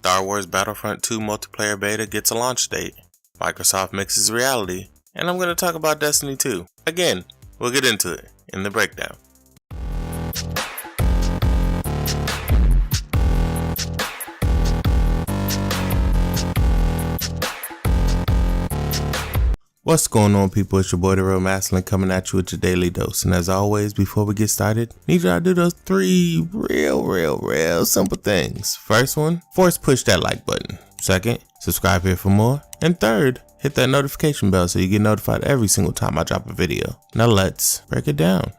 Star Wars Battlefront 2 multiplayer beta gets a launch date. Microsoft mixes reality. And I'm going to talk about Destiny 2. Again, we'll get into it in the breakdown. What's going on, people? It's your boy DaRealMastalin coming at you with your daily dose. And as always, before we get started, need y'all to do those three real simple things. First one, force push that like button. Second, subscribe here for more. And third, hit that notification bell so you get notified every single time I drop a video. Now let's break it down.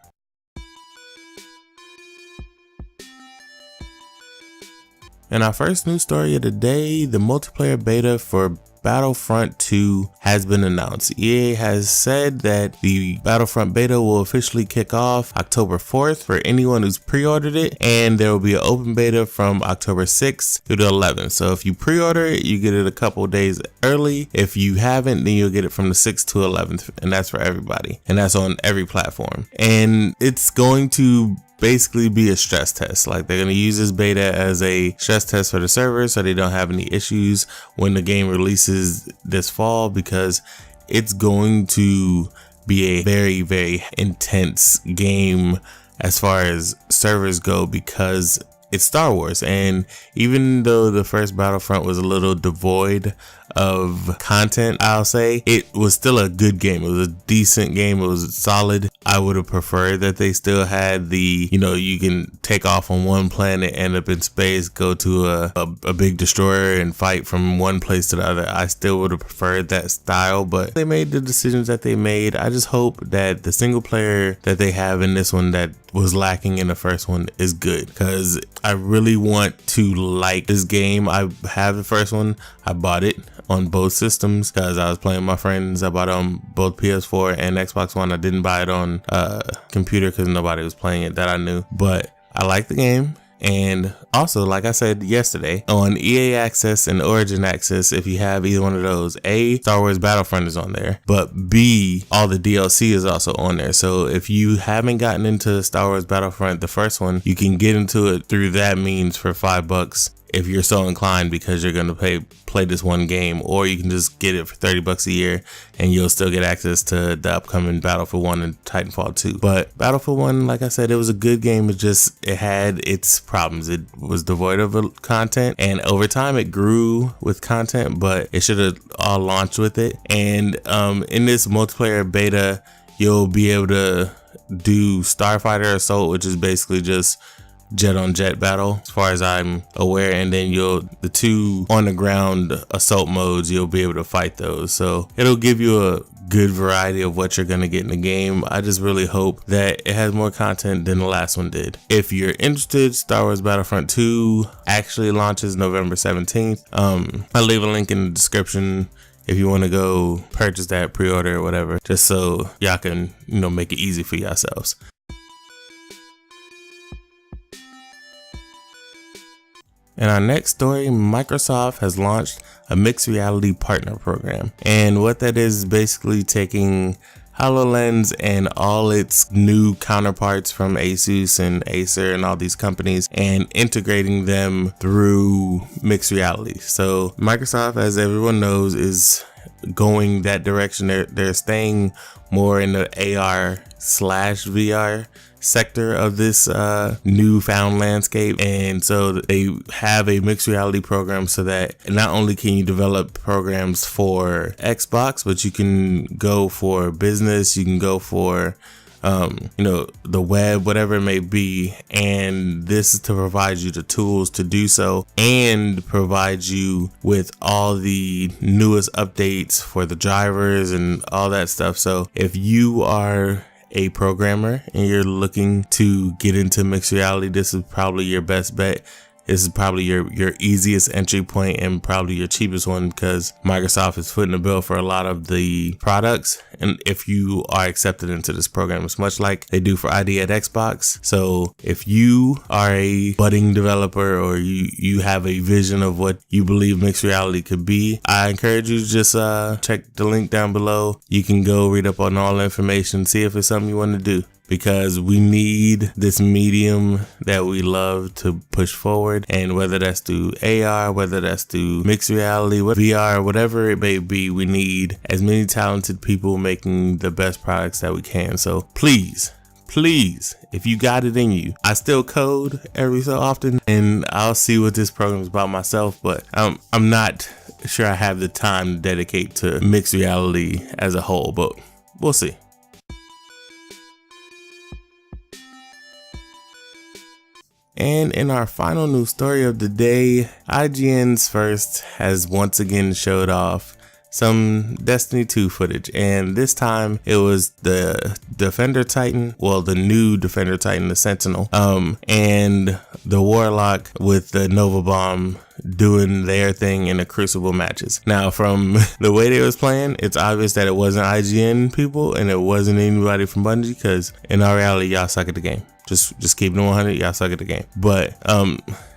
In our first news story of the day, the multiplayer beta for Battlefront 2 has been announced. EA has said that the Battlefront Beta will officially kick off October 4th for anyone who's pre-ordered it, and there will be an open beta from October 6th through the 11th. So if you pre-order it, you get it a couple days early. If you haven't, then you'll get it from the 6th to 11th, and that's for everybody, and that's on every platform. And it's going to basically be a stress test. Like, they're going to use this beta as a stress test for the server so they don't have any issues when the game releases this fall, because it's going to be a very intense game as far as servers go, because it's Star Wars. And even though the first Battlefront was a little devoid of content, I'll say it was still a good game. It was a decent game. It was solid. I would have preferred that they still had the, you can take off on one planet, end up in space, go to a big destroyer and fight from one place to the other. I still would have preferred that style, but they made the decisions that they made. I just hope that the single player that they have in this one that was lacking in the first one is good, because I really want to like this game. I have the first one. I bought it on both systems because I was playing with my friends. I bought it on both PS4 and Xbox One. I didn't buy it on computer because nobody was playing it that I knew, but I like the game. And also, like I said yesterday, on EA Access and Origin Access, if you have either one of those, A, Star Wars Battlefront is on there, but B, all the DLC is also on there. So if you haven't gotten into Star Wars Battlefront, the first one, you can get into it through that means for $5 if you're so inclined, because you're going to play this one game, or you can just get it for $30 a year and you'll still get access to the upcoming Battlefield 1 and Titanfall 2. But Battlefield 1, like I said, it was a good game. It had its problems. It was devoid of content, and over time it grew with content, but it should have all launched with it. And in this multiplayer beta, you'll be able to do Starfighter Assault, which is basically just jet on jet battle as far as I'm aware, and then the two on the ground assault modes, you'll be able to fight those. So it'll give you a good variety of what you're gonna get in the game. I just really hope that it has more content than the last one did. If you're interested, Star Wars Battlefront 2 actually launches November 17th. I'll leave a link in the description if you want to go purchase that, pre-order or whatever, just so y'all can make it easy for yourselves. In our next story, Microsoft has launched a mixed reality partner program. And what that is basically taking HoloLens and all its new counterparts from Asus and Acer and all these companies and integrating them through mixed reality. So Microsoft, as everyone knows, is going that direction. They're staying more in the AR/VR sector of this newfound landscape, and so they have a mixed reality program so that not only can you develop programs for Xbox, but you can go for business, you can go for the web, whatever it may be. And this is to provide you the tools to do so and provide you with all the newest updates for the drivers and all that stuff. So if you are a programmer and you're looking to get into mixed reality, this is probably your best bet. This is probably your easiest entry point and probably your cheapest one, because Microsoft is footing the bill for a lot of the products. And if you are accepted into this program, it's much like they do for ID at Xbox. So if you are a budding developer or you have a vision of what you believe mixed reality could be, I encourage you to just check the link down below. You can go read up on all the information, see if it's something you want to do. because we need this medium that we love to push forward. And whether that's through AR, whether that's through mixed reality, VR, whatever it may be, we need as many talented people making the best products that we can. So please, if you got it in you, I still code every so often, and I'll see what this program is about myself, but I'm not sure I have the time to dedicate to mixed reality as a whole, but we'll see. And in our final news story of the day, IGN's First has once again showed off some Destiny 2 footage, and this time it was the Defender Titan, well, the new Defender Titan, the Sentinel, and the Warlock with the Nova Bomb doing their thing in the Crucible matches. Now, from the way they was playing, it's obvious that it wasn't IGN people and it wasn't anybody from Bungie, because in our reality, y'all suck at the game. Just keeping it 100, y'all suck at the game. But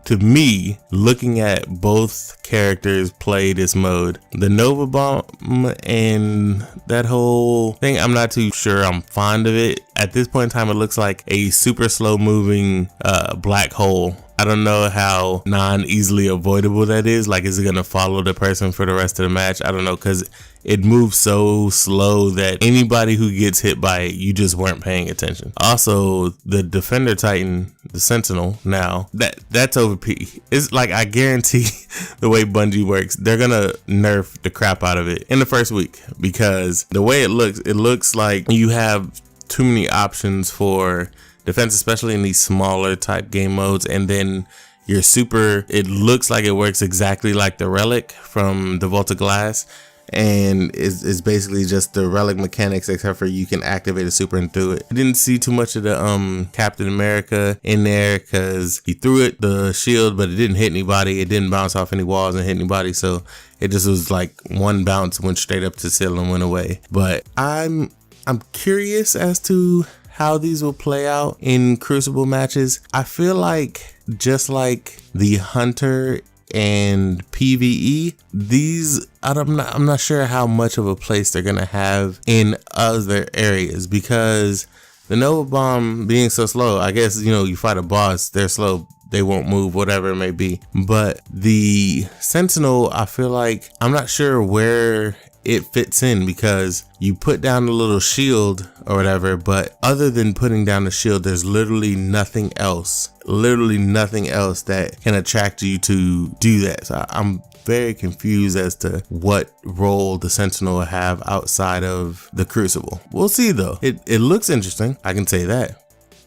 to me, looking at both characters play this mode, the Nova Bomb and that whole thing, I'm not too sure I'm fond of it. At this point in time, it looks like a super slow moving black hole. I don't know how non-easily avoidable that is. Like, is it gonna follow the person for the rest of the match? I don't know, because it moves so slow that anybody who gets hit by it, you just weren't paying attention. Also, the Defender Titan, the Sentinel, now that's OP. It's like, I guarantee the way Bungie works, they're gonna nerf the crap out of it in the first week, because the way it looks like you have too many options for defense, especially in these smaller type game modes. And then your super, it looks like it works exactly like the Relic from the Vault of Glass, and it's basically just the Relic mechanics, except for you can activate a super and throw it. I didn't see too much of the Captain America in there, because he threw it, the shield, but it didn't hit anybody. It didn't bounce off any walls and hit anybody, so it just was like one bounce, went straight up to the ceiling and went away. But I'm curious as to how these will play out in Crucible matches. I feel like, just like the Hunter and PvE, these, I'm not sure how much of a place they're gonna have in other areas, because the Nova Bomb being so slow, I guess, you know, you fight a boss, they're slow, they won't move, whatever it may be. But the Sentinel, I feel like, I'm not sure where it fits in, because you put down the little shield or whatever, but other than putting down the shield, there's literally nothing else that can attract you to do that. So I'm very confused as to what role the Sentinel will have outside of the Crucible. We'll see though. It looks interesting, I can say that.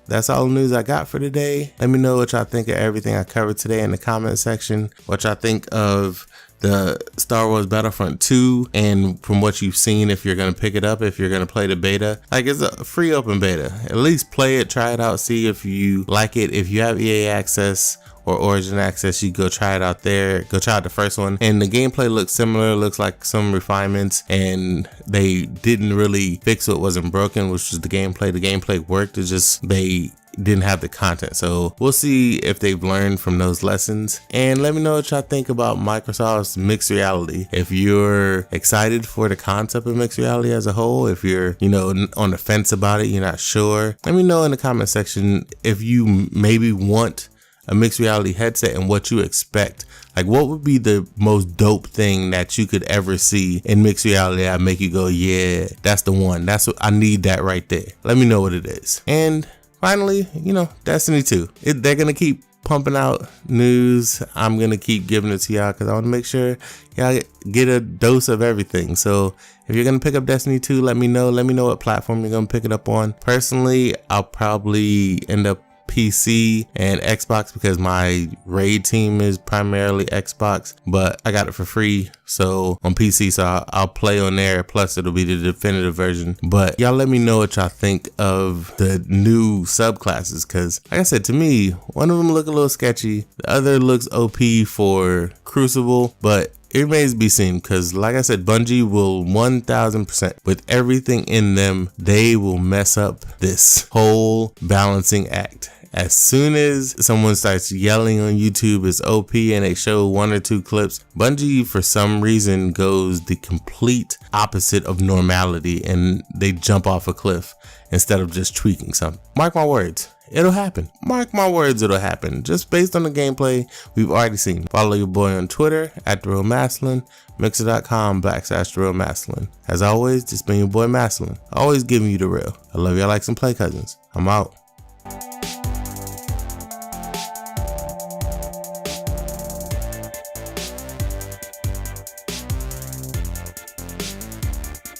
That's all the news I got for today. Let me know what y'all think of everything I covered today in the comment section. What y'all think of the Star Wars Battlefront 2, and from what you've seen, if you're going to pick it up, if you're going to play the beta. Like, it's a free open beta. At least play it, try it out, see if you like it. If you have EA access or Origin access, you go try it out there. Go try out the first one, and the gameplay looks similar, looks like some refinements, and they didn't really fix what wasn't broken, which was the gameplay. The gameplay worked, it's just they didn't have the content. So we'll see if they've learned from those lessons. And let me know what y'all think about Microsoft's mixed reality. If you're excited for the concept of mixed reality as a whole, if you're, you know, on the fence about it, you're not sure, let me know in the comment section if you maybe want a mixed reality headset and what you expect. Like, what would be the most dope thing that you could ever see in mixed reality that make you go, yeah, that's the one. That's what I need, that right there. Let me know what it is. And finally, you know, Destiny 2. They're going to keep pumping out news. I'm going to keep giving it to y'all, because I want to make sure y'all get a dose of everything. So if you're going to pick up Destiny 2, let me know. Let me know what platform you're going to pick it up on. Personally, I'll probably end up PC and Xbox, because my raid team is primarily Xbox, but I got it for free, so on PC, so I'll play on there. Plus it'll be the definitive version. But y'all let me know what y'all think of the new subclasses, because like I said, to me, one of them look a little sketchy, the other looks OP for Crucible, but it remains to be seen, because like I said, Bungie will 1000%, with everything in them, they will mess up this whole balancing act. As soon as someone starts yelling on YouTube it's OP and they show 1 or 2 clips, Bungie for some reason goes the complete opposite of normality and they jump off a cliff instead of just tweaking something. Mark my words, it'll happen. Mark my words, it'll happen. Just based on the gameplay we've already seen. Follow your boy on Twitter at DaRealMastalin, mixer.com/DaRealMastalin. As always, just been your boy Mastalin, always giving you the real. I love y'all like some play cousins. I'm out.